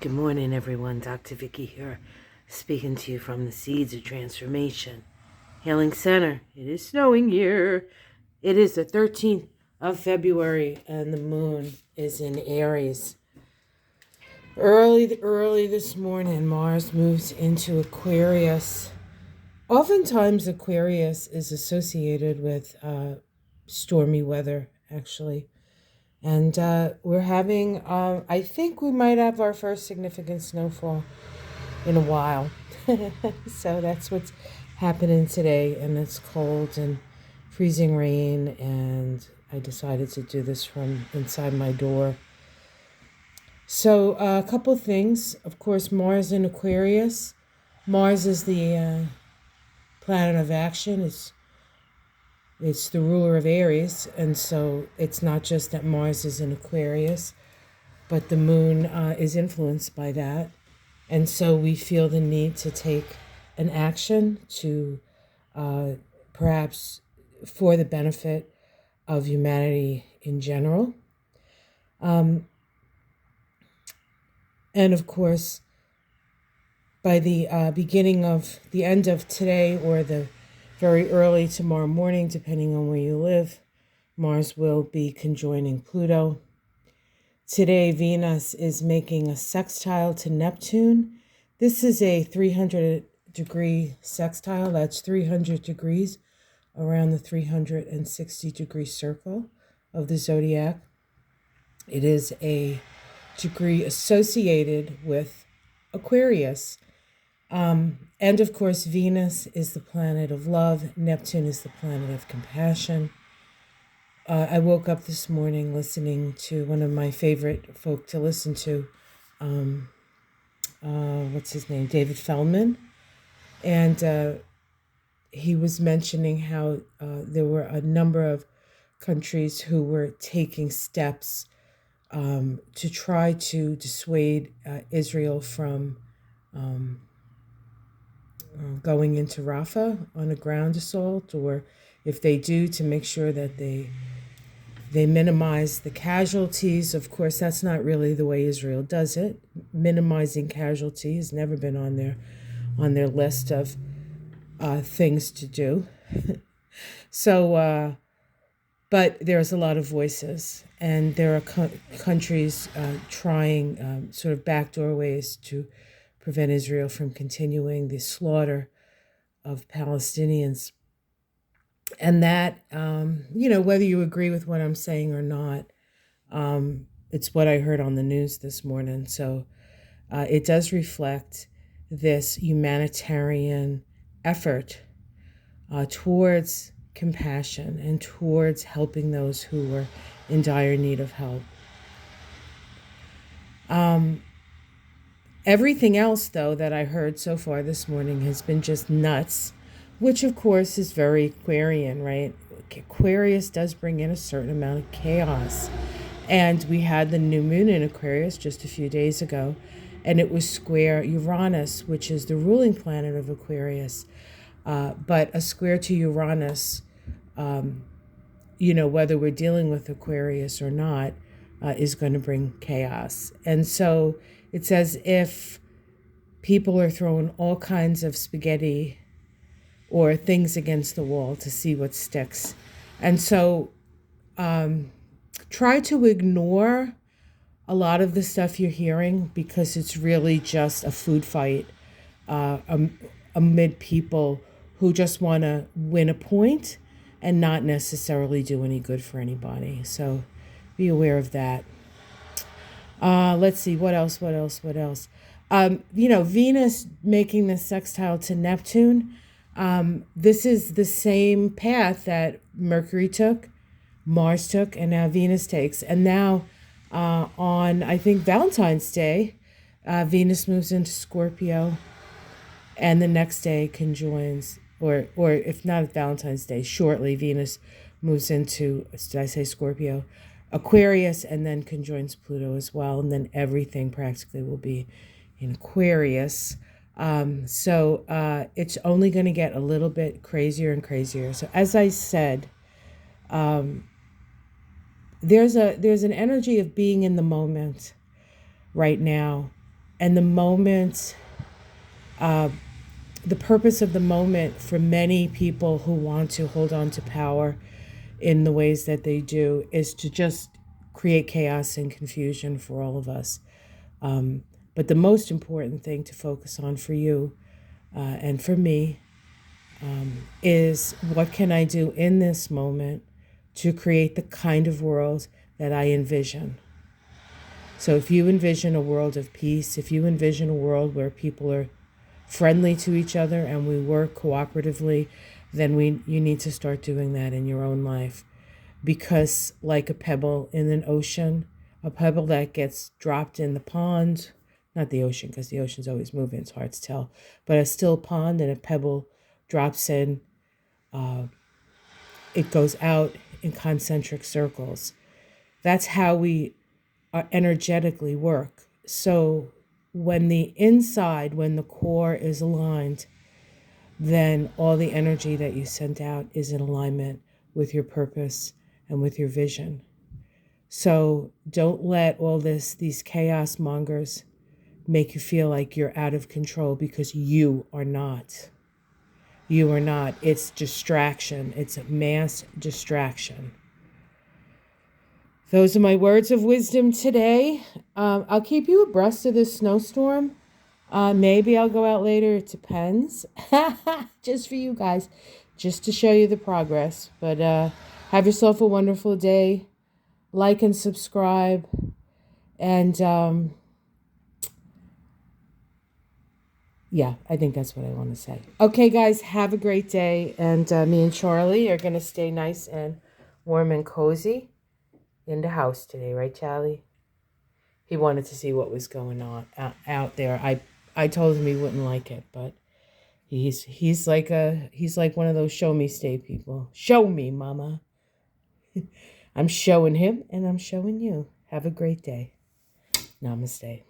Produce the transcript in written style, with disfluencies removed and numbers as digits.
Good morning, everyone. Dr. Vicky here, speaking to you from the Seeds of Transformation Healing Center. It is snowing here. It is the 13th of February, and the moon is in Aries. Early this morning, Mars moves into Aquarius. Oftentimes, Aquarius is associated with stormy weather, actually. And we're having, I think we might have our first significant snowfall in a while. So that's what's happening today. And it's cold and freezing rain. And I decided to do this from inside my door. So a couple things. Of course, Mars in Aquarius. Mars is the planet of action. It's the ruler of Aries, and so it's not just that Mars is in Aquarius, but the moon is influenced by that. And so we feel the need to take an action to perhaps for the benefit of humanity in general. And of course, by the the end of today or the very early tomorrow morning, depending on where you live, Mars will be conjoining Pluto. Today, Venus is making a sextile to Neptune. This is a 300-degree sextile. That's 300 degrees around the 360-degree circle of the zodiac. It is a degree associated with Aquarius. And of course, Venus is the planet of love. Neptune is the planet of compassion. I woke up this morning listening to one of my favorite folk to listen to. What's his name? David Feldman. And he was mentioning how there were a number of countries who were taking steps to try to dissuade Israel from going into Rafah on a ground assault, or if they do, to make sure that they minimize the casualties. Of course, that's not really the way Israel does it. Minimizing casualties has never been on their list of things to do. So, but there's a lot of voices, and there are countries trying sort of backdoor ways to prevent Israel from continuing the slaughter of Palestinians. And that, whether you agree with what I'm saying or not, it's what I heard on the news this morning. So it does reflect this humanitarian effort towards compassion and towards helping those who were in dire need of help. Everything else, though, that I heard so far this morning has been just nuts, which, of course, is very Aquarian, right? Aquarius does bring in a certain amount of chaos. And we had the new moon in Aquarius just a few days ago, and it was square Uranus, which is the ruling planet of Aquarius. But a square to Uranus, whether we're dealing with Aquarius or not, is going to bring chaos. And so it's as if people are throwing all kinds of spaghetti or things against the wall to see what sticks. And so try to ignore a lot of the stuff you're hearing, because it's really just a food fight amid people who just want to win a point and not necessarily do any good for anybody. So be aware of that. Let's see, what else? Venus making the sextile to Neptune. This is the same path that Mercury took, Mars took, and now Venus takes. And now on, I think, Valentine's Day, Venus moves into Scorpio, and the next day conjoins, or if not Valentine's Day, shortly, Venus moves into, did I say Scorpio? Aquarius, and then conjoins Pluto as well, and then everything practically will be in Aquarius. So it's only going to get a little bit crazier and crazier. So as I said, there's an energy of being in the moment right now, And the moment, the purpose of the moment for many people who want to hold on to power in the ways that they do is to just create chaos and confusion for all of us. But the most important thing to focus on for you and for me is what can I do in this moment to create the kind of world that I envision. So if you envision a world of peace, if you envision a world where people are friendly to each other and we work cooperatively, then you need to start doing that in your own life. Because like a pebble in an ocean, a pebble that gets dropped in the pond, not the ocean because the ocean's always moving, it's hard to tell, but a still pond and a pebble drops in, it goes out in concentric circles. That's how we energetically work. So when the inside, when the core is aligned, then all the energy that you send out is in alignment with your purpose and with your vision. So don't let all these chaos mongers make you feel like you're out of control, because you are not. You are not. It's distraction. It's a mass distraction. Those are my words of wisdom today. I'll keep you abreast of this snowstorm. Maybe I'll go out later. It depends. Just for you guys. Just to show you the progress. But have yourself a wonderful day. Like and subscribe. And yeah, I think that's what I want to say. Okay, guys, have a great day. And me and Charlie are going to stay nice and warm and cozy in the house today. Right, Charlie? He wanted to see what was going on out there. I told him he wouldn't like it, but he's like one of those show me stay people. Show me, mama. I'm showing him and I'm showing you. Have a great day. Namaste.